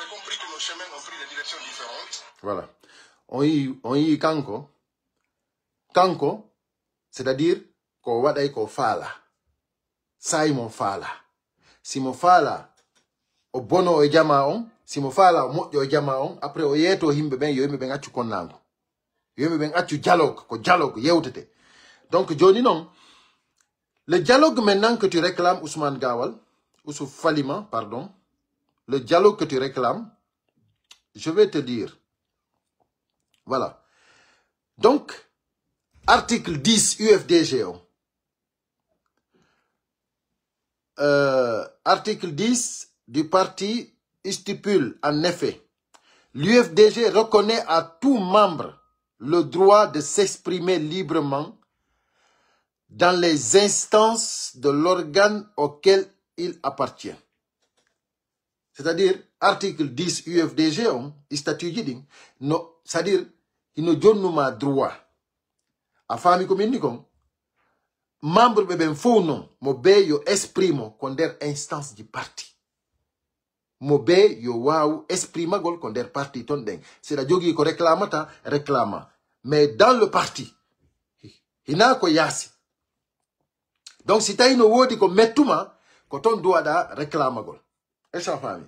compris que nos chemins ont pris des directions différentes. Voilà. On y kanko. Kanko, c'est-à-dire ko waday ko fala. Sai mon fala. Si mon fala o bono e jama on, si mon fala o mojo e jama on, après o yeto himbe ben yo himbe ben accu konnango. Yo himbe ben accu dialogue, ko dialogue yewtete. Donc joni non, le dialogue maintenant que tu réclames Ousmane Gawal, Ousou Falima, pardon, le dialogue que tu réclames, je vais te dire. Voilà. Donc, article 10 UFDG. Article 10 du parti stipule en effet, l'UFDG reconnaît à tout membre le droit de s'exprimer librement dans les instances de l'organe auquel il appartient. C'est-à-dire, article 10 UFDG, statut dit, no, c'est-à-dire, il ne donne pas droit. A famille comme membre beben fou non, mo be yo exprime konder instance du parti. Mo be yo waou exprime gol konder parti ton deng. C'est la jogi ko réclamata, réclama. Mais dans le parti, ina ko yasi. Donc si ta ino wodi ko metuma, ko ton doit da réclama gol. Et sa famille.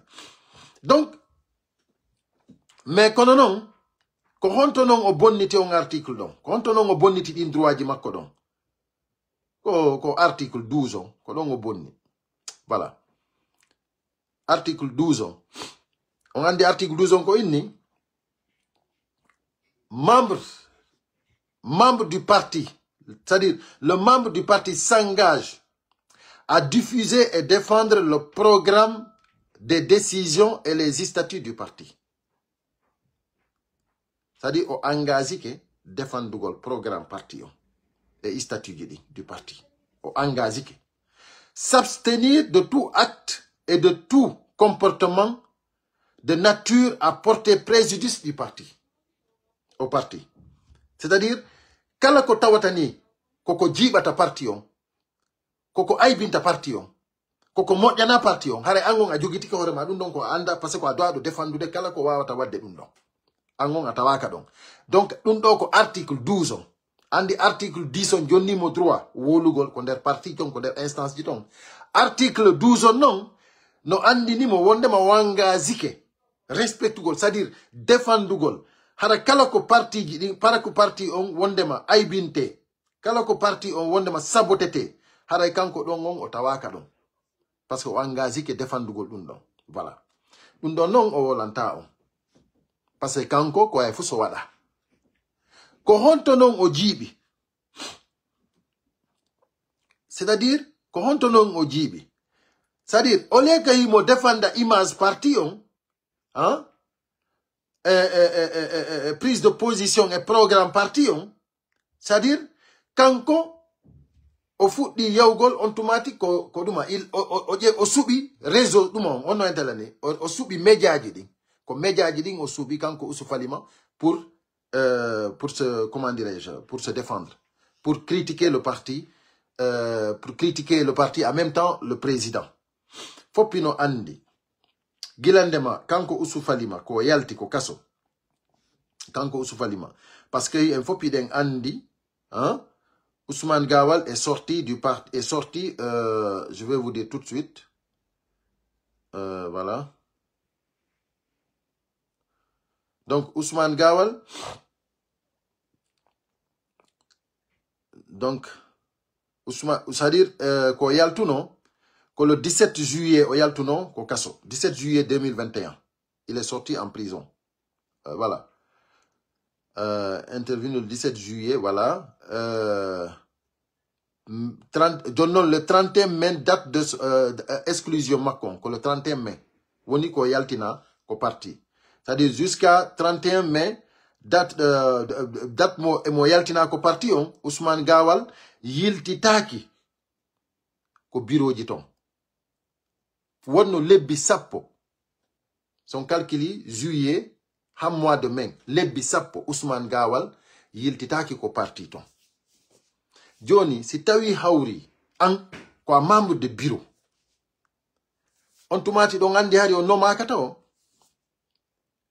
Donc, mais kono non, ko honto non o bonniti on article don. Ko honto non o bonniti din droit ji makko don. Ko article 12 on, ko don o bonni. Voilà. Article 12 on. On a dit article 12 on ko inni. Membre du parti, c'est-à-dire le membre du parti s'engage à diffuser et défendre le programme des décisions et les statuts du parti. C'est-à-dire au engagé que défendre le programme parti et statuts du parti. Au engagé que s'abstenir de tout acte et de tout comportement de nature à porter préjudice du parti. Au parti. C'est-à-dire, kala ko tawatani, koko jibata parti on, koko aibinta parti on, koko modjana parti on, hare angon a jogiti ko horema dum don ko anda parce que a doit défendre de kala ko wawata wadde dum don. Angon atawaka don. Donc dum do ko article 12 on. Andi article 10 on jonni mo droit wolugol ko der parti ton ko der instance di ton. Article 12 on non no andi ni mo wonde ma wanga zike. Respectugol, c'est-à-dire défendugol. Hara kala ko parti ji para ko parti on wondema aibinte kala ko parti on wondema sabotete hara kanko don on o tawaka don parce que o engagé ke defandugol dum don voilà dum don non o wolanta on parce que kanko ko ay fuso wada ko honto non o jibi c'est-à-dire ko honto non o jibi c'est-à-dire o le kay mo defanda image parti on hein prise de position et programme parti on c'est-à-dire kanko o fuddi yawgol automatique ko duma il o subi réseau duma on no internet o subi médiaji din ko médiaji din o subi kanko Ousou Falima pour se comment dirais-je pour se défendre pour critiquer le parti en même temps le président fopino andi gilandema kanko Ousou Falima ko yalti ko kaso kanko Ousou Falima parce que il faut piden andi hein Ousmane Gawal est sorti du parti je vais vous dire tout de suite voilà donc Ousmane Gawal donc Ousmane c'est-à-dire ko yaltuno ko le 17 juillet au yaltuno ko kaso 17 juillet 2021 il est sorti en prison voilà intervenu le 17 juillet voilà le 31 mai date de exclusion Macron que le 31 mai woni ko yaltina ko parti c'est-à-dire jusqu'à 31 mai date mo yaltina ko parti on Ousmane Gawal yiltitaki ko bureau ji ton wonno lebbi sappo son calculi juillet ham mois de mai lebbi sappo Ousmane Gawal yiltitaki ko parti ton joni si tawi hawri an ko membre de bureau on tumati don andi hari on no makata o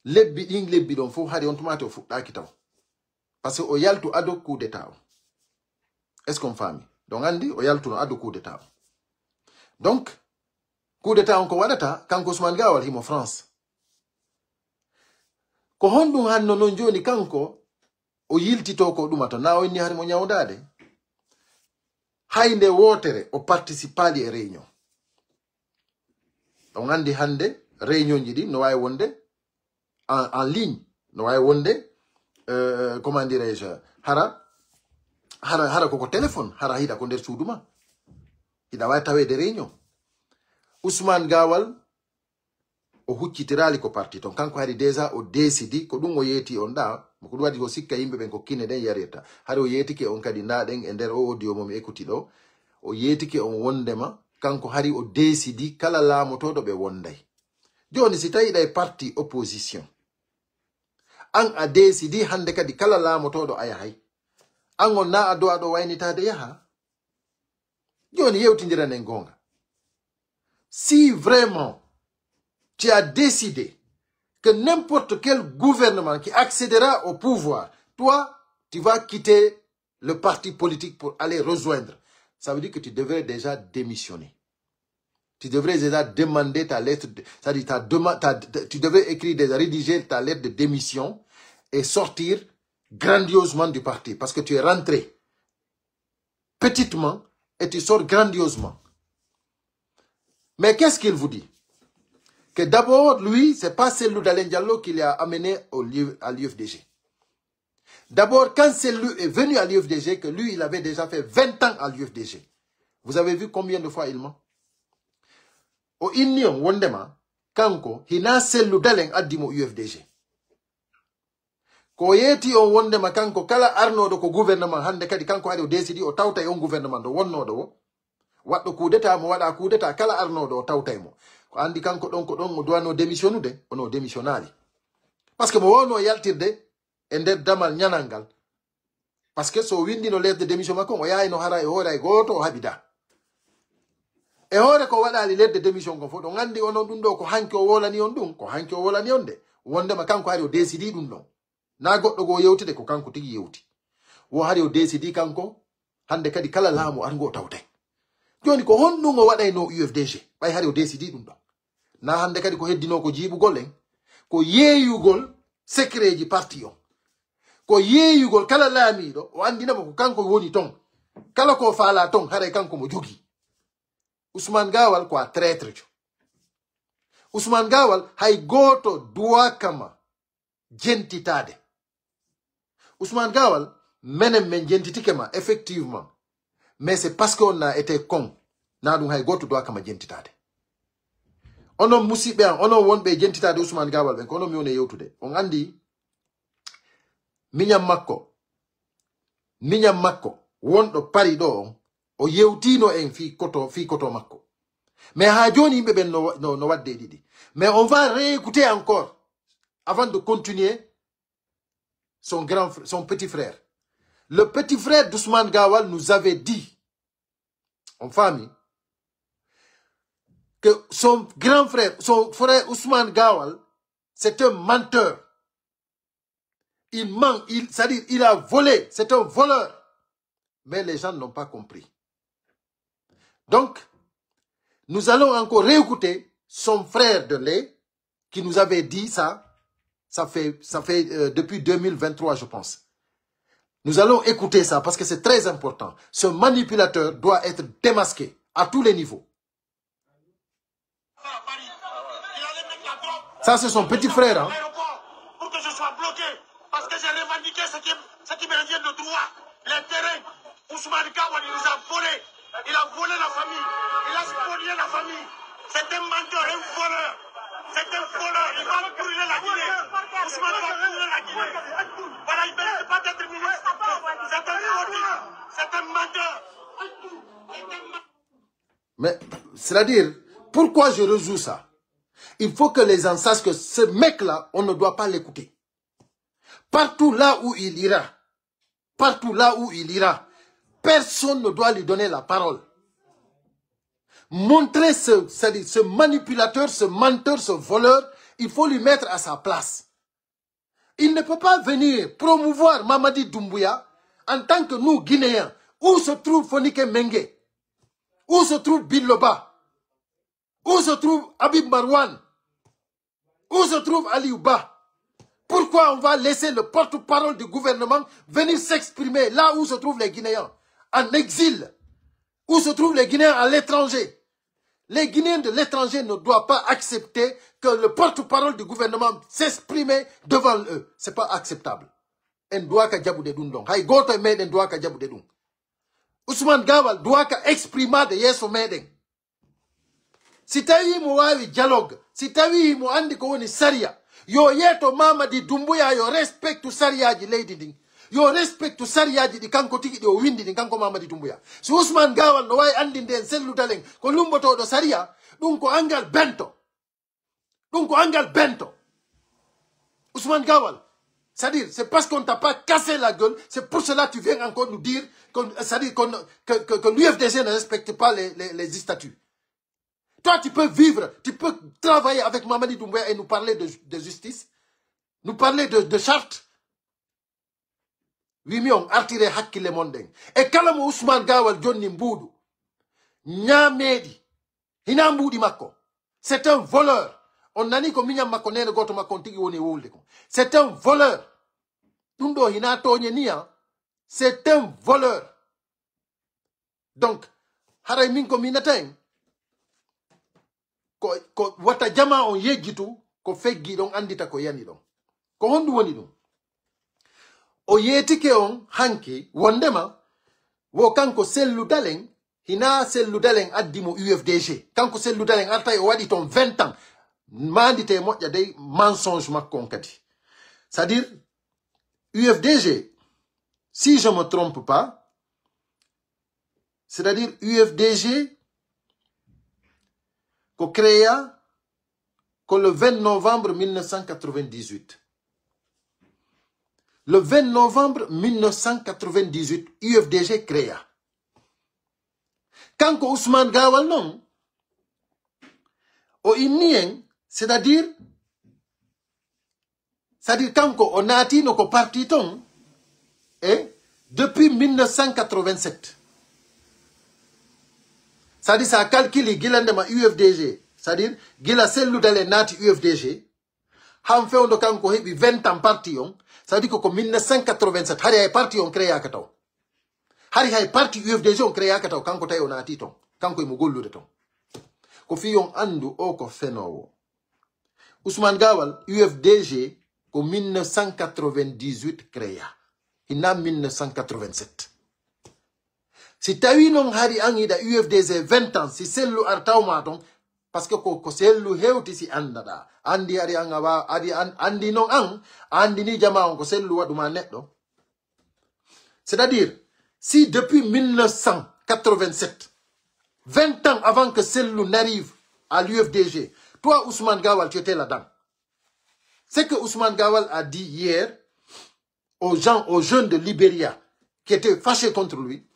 lebbi ɗin lebbi ɗon fof hari on tumate o fuɗɗaki taw par ce que o yaltu ado coup d'état o est ce qu'on famille donc andi o yaltuno ado coup d'état o donc coup d'état on ko waɗata kanko Ousmane Gawal himo France ko honɗum hanno non joni kanko o yiltito ko ɗumato na o inni hari mo ñawdade haynde wotere o participali e réunion on andi hande réunion ji ɗi no wawi wonde en ligne no wawi wonde comment dirais-je hara koko téléphone hara hiɗa ko nder suudu ma hiɗa wawi tawede réunion Ousmane Gawal o huccitirali ko parti ton kanko hari déjà o décidi ko ɗum o yeeti on ɗa ko ɗum waɗi ko sikka yimɓe ɓen ko kinne ɗen yareta hari o yeetike on kadi ndaɗen e nder o audio momi écouti ɗo o yeetike on wondema kanko hari o décidi kala laamotoɗo ɓe wonday joni si tawiɗa e parti opposition an a décidi hande kadi kala laamotoɗo a yahay an on na a do aɗo waynitade yaha joni yewtidiranen gonga si vraiment tu as décidé que n'importe quel gouvernement qui accédera au pouvoir, toi, tu vas quitter le parti politique pour aller rejoindre. Ça veut dire que tu devrais déjà démissionner. Tu devrais déjà demander ta lettre, c'est-à-dire tu devrais écrire déjà, rédiger ta lettre de démission et sortir grandiosement du parti parce que tu es rentré petitement et tu sors grandiosement. Mais qu'est-ce qu'il vous dit? Que d'abord, lui, c'est pas Cellou Dalein Diallo qui l'a amené à l'UFDG. D'abord, quand Cellou est venu à l'UFDG, que lui, il avait déjà fait 20 ans à l'UFDG. Vous avez vu combien de fois il ment? Au Union, Wondema, Kanko, Hina Cellou Dalein Adimo UFDG. Ko yeti on Wondema Kanko, Kala Arno do ko gouvernement, Hande Kadi Kanko Adi o décidi o tawta on gouvernement do wonno do. Watdo coup d'état mo wada coup d'état Kala Arno do tawta mo. Ko andi kanko ɗon ko ɗon o duwano démissionnude ono démissionnali parce que mo wonno yaltirde e nder damal ñanal parce que so windino lettre de démission makko o yahay no hara e hoore goto o habida e hoore ko waɗali lettre de démission kon fof ɗo gandi onon ɗum ɗo ko hanki o wolani on ɗum ko hanki o wolani on de wondema kanko hari o décidi ɗum ɗon na goɗɗo go yewtide ko kanko tigi yewti wo hari o décidi kanko hande kadi kala laamu argo o tawtay joni ko honɗum o waɗayno UFDG ɓay hari o décidi ɗum ɗon na hande kadi ko heddino ko jiibugol en ko yeeyugol secret ji parti on ko yeeyugol kala laamiɗo o andinamo ko kanko woni ton kala ko faala ton haray kanko mo jogi Ousmane Gawal ko a traître jo Ousmane Gawal hay goto duwa kama jentitade Ousmane Gawal menen men jentitike ma effectivement mais c'est parce qu'on a été con na ɗum hay goto duwa kama jentitade onon musidɓe an onon wonɓe jentitade Ousmane Gawal ɓen ko onon mi woni yewtude on andi miñam makko wonɗo pari ɗo on o yewtino en fi koto makko mais ha joni yimɓe ɓen no wadde ɗiɗi mais on va réécouter encore avant de continuer son petit frère le petit frère d'Ousmane Gawal nous avait dit en famille que son grand frère, son frère Ousmane Gawal, c'est un menteur. Il ment, c'est-à-dire il a volé, c'est un voleur. Mais les gens n'ont pas compris. Donc, nous allons encore réécouter son frère de lait qui nous avait dit ça. Ça fait depuis 2023, je pense. Nous allons écouter ça parce que c'est très important. Ce manipulateur doit être démasqué à tous les niveaux. Ça, c'est son petit frère. Hein? Pour que je sois bloqué. Parce que j'ai revendiqué ce qui me revient de droit. Les terrains. Ousmane Gawal, il les a volés. Il a volé la famille. Il a spolié la famille. C'est un menteur, un voleur. C'est un voleur. Il va brûler la Guinée. Ousmane va brûler la Guinée. Voilà, il ne mérite pas d'être ministre. C'est un voleur. C'est un menteur. Mais, c'est-à-dire, pourquoi je rejoue ça? Il faut que les gens sachent que ce mec-là, on ne doit pas l'écouter. Partout là où il ira, personne ne doit lui donner la parole. Montrer ce manipulateur, ce menteur, ce voleur, il faut lui mettre à sa place. Il ne peut pas venir promouvoir Mamadi Doumbouya en tant que nous, Guinéens. Où se trouve Fonike Mengue? Où se trouve Biloba? Où se trouve Habib Marwan? Où se trouve Ali Ouba? Pourquoi on va laisser le porte-parole du gouvernement venir s'exprimer là où se trouvent les Guinéens? En exil. Où se trouvent les Guinéens à l'étranger? Les Guinéens de l'étranger ne doivent pas accepter que le porte-parole du gouvernement s'exprime devant eux. Ce n'est pas acceptable. Ousmane Gawal doit exprimer de yeso meden. Si tawi mo wawi dialogue, si tawi mo andi ko woni saria, yo yeto Mamadi Doumbouya yo respect to sariaji leydi din. Yo respect to sariaji di kanko tigi di o windi din kanko Mamadi Doumbouya. Si Ousmane Gawal no wawi andi den selludalen ko lumboto do saria, dum ko angal bento. Dum ko angal bento. Ousmane Gawal, c'est-à-dire, c'est parce qu'on ne t'a pas cassé la gueule, c'est pour cela que tu viens encore nous dire que l'UFDG ne respecte pas les statuts. Toi, tu peux vivre, tu peux travailler avec Mamadi Doumbouya et nous parler de justice, nous parler de charte. Oui, mais on a tiré Haki le monde. Et quand Ousmane Gawal Johnny Mboudou, Nyamedi, Hinamboudi Mako, c'est un voleur. On a dit que Minya Makone ne goto makontigi woni wolde. C'est un voleur. Tundo hinato nia, c'est un voleur. Donc, haray minko minatain. Ko wata jama on yejitu ko feggi don andita ko yani don. Ko hondu woni dum. O yetike on hanki wondema wo kanko sellu dalen hina sellu dalen addimo UFDG. Kanko sellu dalen artay o wadi ton 20 ans. Mandite moja day mensonge makon kati. C'est-à-dire UFDG, si je ne me trompe pas, c'est-à-dire UFDG qu'on créa le 20 novembre 1998. Le 20 novembre 1998, UFDG créa. Quand Ousmane Gawal non, au Inien, c'est-à-dire quand on a dit nos partis depuis 1987. C'est-à-dire ça a calculé Gilandema UFDG. C'est-à-dire Gila celle dans les nati UFDG. Han fait on kanko hebi 20 ans parti on. C'est-à-dire que 1987 hari ay parti on créé akataw. Hari ay parti UFDG on créé akataw kanko tay on ati ton. Kanko mo gollude ton. Ko fi yon andu o ko fenowo. Ousmane Gawal UFDG en 1998 créé. Il a 1987. Si tu as eu non hari angi da UFDG 20 ans, si c'est le artaumaton, parce que c'est le heuti si andada. Andi ari angawa, andi non ang, andi ni jama on ko c'est le waduma netto. C'est-à-dire, si depuis 1987, 20 ans avant que Sellou n'arrive à l'UFDG, toi Ousmane Gawal, tu étais là-dedans. C'est que Ousmane Gawal a dit hier aux gens, aux jeunes de Libéria qui étaient fâchés contre lui,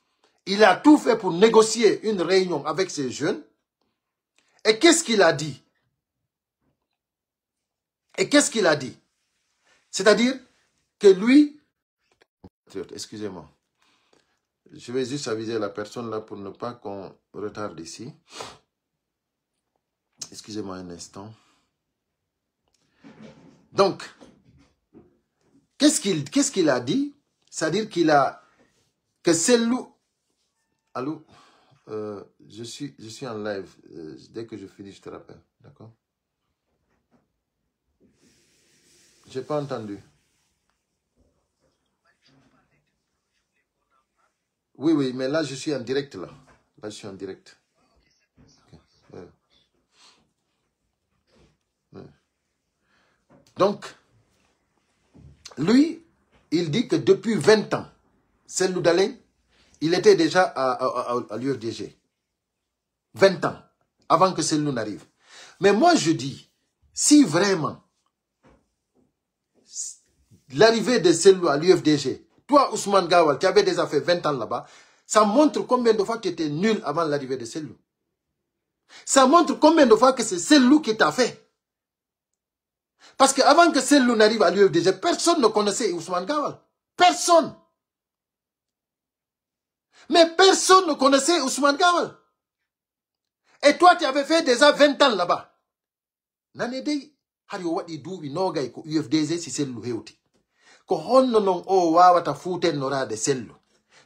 il a tout fait pour négocier une réunion avec ces jeunes. Et qu'est-ce qu'il a dit? Et qu'est-ce qu'il a dit? C'est-à-dire que lui... Excusez-moi. Je vais juste aviser la personne là pour ne pas qu'on retarde ici. Excusez-moi un instant. Donc, qu'est-ce qu'il a dit? C'est-à-dire qu'il a... Que Sellou... Allô? Je suis en live. Dès que je finis, je te rappelle. D'accord? J'ai pas entendu. Oui, oui, mais là, je suis en direct, là. Là, je suis en direct. Okay. Ouais. Ouais. Donc, lui, il dit que depuis 20 ans, Sellou Dalein, il était déjà à l'UFDG. 20 ans, avant que Sellou n'arrive. Mais moi, je dis, si vraiment, l'arrivée de Sellou à l'UFDG, toi, Ousmane Gawal, qui avait déjà fait 20 ans là-bas, ça montre combien de fois tu étais nul avant l'arrivée de Sellou. Ça montre combien de fois que c'est Sellou qui t'a fait. Parce qu'avant que Sellou n'arrive à l'UFDG, personne ne connaissait Ousmane Gawal. Personne. Mais personne ne connaissait Ousmane Gawal. Et toi, tu avais fait déjà 20 ans là-bas. Nanedei, hari wadi doubi nogay ko UFDG si Sellou hewti. Ko honno non o wawata futen norade Sellou.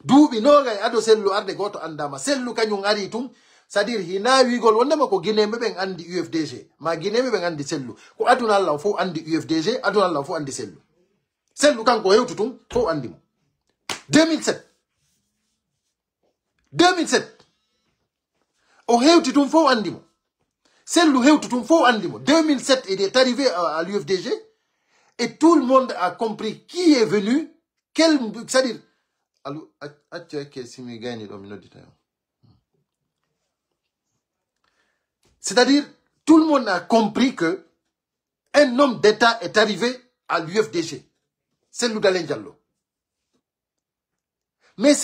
Doubi nogay ado Sellou arde goto andama. Sellou kanyung ari tum. C'est-à-dire, hina wigol wondema ko Guinée ben andi UFDG. Ma Guinée ben andi Sellou. Ko aduna Allah fo andi UFDG, aduna Allah fo andi Sellou. Sellou kanko hewtu tum fo andi mo. 2007. 2007. O hewti tum fo andi mo. Sellou hewtu tum fo andi mo. 2007 il est arrivé à l'UFDG et tout le monde a compris qui est venu, quel, c'est-à-dire allo acca ke simi gagné do mi nodita. C'est-à-dire, tout le monde a compris que un homme d'État est arrivé à l'UFDG. C'est Loudalen Diallo. Mais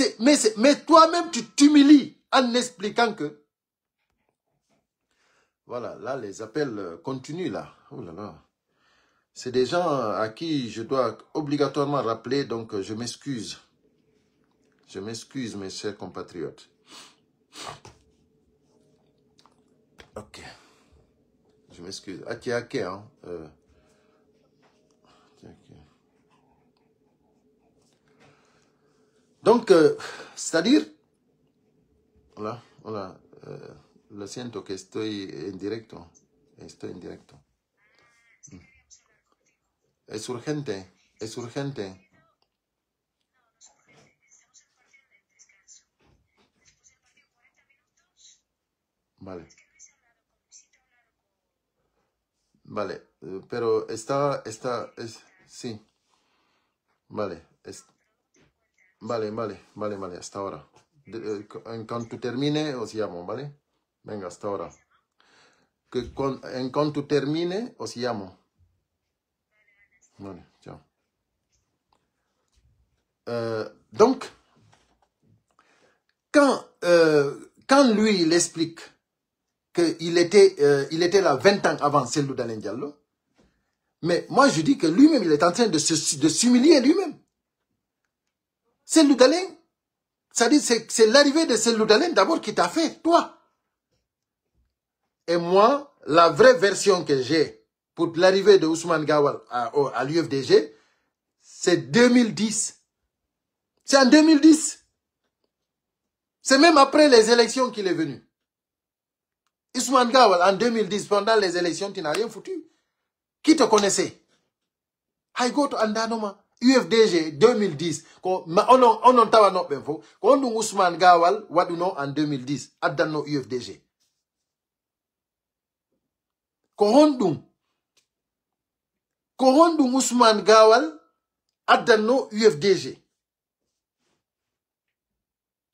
toi-même, tu t'humilies en expliquant que... Voilà, là, les appels continuent, là. Oh là là. C'est des gens à qui je dois obligatoirement rappeler, donc je m'excuse. Je m'excuse, mes chers compatriotes. Ok. Je m'excuse. Atiake, hein. Donc, c'est-à-dire, voilà, lo siento que estoy en directo. Estoy en directo. Es urgente, es urgente. Vale. Vale, pero sí. Vale, vale, hasta ahora. En cuanto termine, os llamo, ¿vale? Venga, hasta ahora. En cuanto termine, os llamo. Vale, ciao. Donc, quand lui, il explique qu'il était là 20 ans avant Sellou Dalein Diallo, mais moi je dis que lui-même, il est en train de s'humilier lui-même. Sellou Dalein, c'est-à-dire c'est l'arrivée de Sellou Dalein d'abord qui t'a fait, toi. Et moi, la vraie version que j'ai pour l'arrivée de Ousmane Gawal à l'UFDG, c'est 2010. C'est en 2010. C'est même après les élections qu'il est venu. Ousmane Gawal, en 2010, pendant les élections, tu n'as rien foutu. Qui te connaissait? Haïgoto Andanoma, UFDG 2010. On tawa no benfo. Quand Ousmane Gawal, waduno en 2010, adano UFDG. Kohondung Ousmane Gawal, adano UFDG.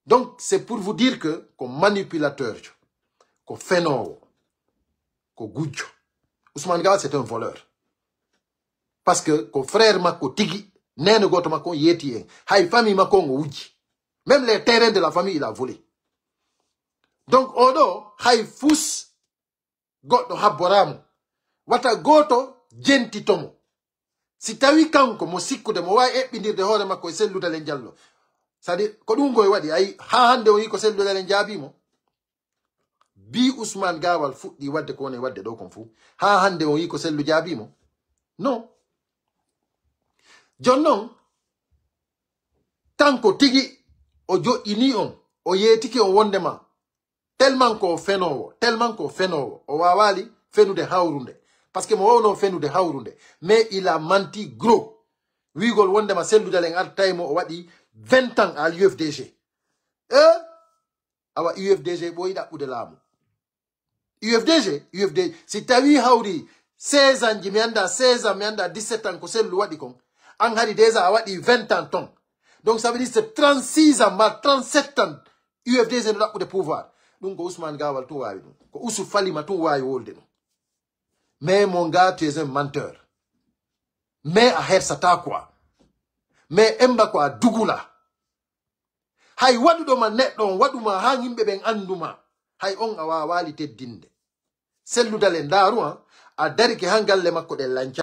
Donc, c'est pour vous dire que, comme manipulateur, ko feno, ko gudjo. Ousmane Gawal, c'est un voleur. Parce que, ko frère ma ko tigi, nene goto ma ko yeti, hay famille ma ko uji. Même les terrains de la famille, il a volé. Donc, odo, hay fous, goto haboramu. Wata goto, jenti tomo. Si tawi kanko, mo sikku de mo wa bindir de hore ma ko Sellou Dalein Diallo. C'est-à-dire, ko dungo wadi, ay ha hande o yi ko Sellou Dalein Diabi mo. Bi Ousmane Gawal fuɗɗi wadde ko woni wadde ɗo kon fuu ha hande o yi ko Sellou jaabimo non jon noon kanko tigi o joƴƴini on o yeetiki on wondema tellement ko fenowo o wawali fenude hawrunde parce que mo wawno fenude hawrunde mais il a menti gros wigol wondema Sellou Dalein artaymo o waɗi 20 ans à l'UFDG awa UFDG ɓoyi ɗaɓɓude laamu UFDG, si tawi hawri 16 ans, mi anda 16 ans, mi anda 17 ans ko Sellou waɗi kon, an hari déjà a waɗi 20 ans ton. Donc ça veut dire c'est 36 ans, ma 37 ans, UFDG no ɗaɓɓude pouvoir. Donc ko Ousmane Gawal tun wawi ɗum, ko Ousou Falima tun wawi wolde ɗum. Mais mon gars, tu es un menteur. Mais a hersata quoi. Mais emba ko a dugula. Hay waɗuɗoma neɗɗo waɗuma ha yimɓe ɓen anduma. Hay on a wawali teddinde. Sellou Dalein daru a dari ke hangalle makko ɗe lanca.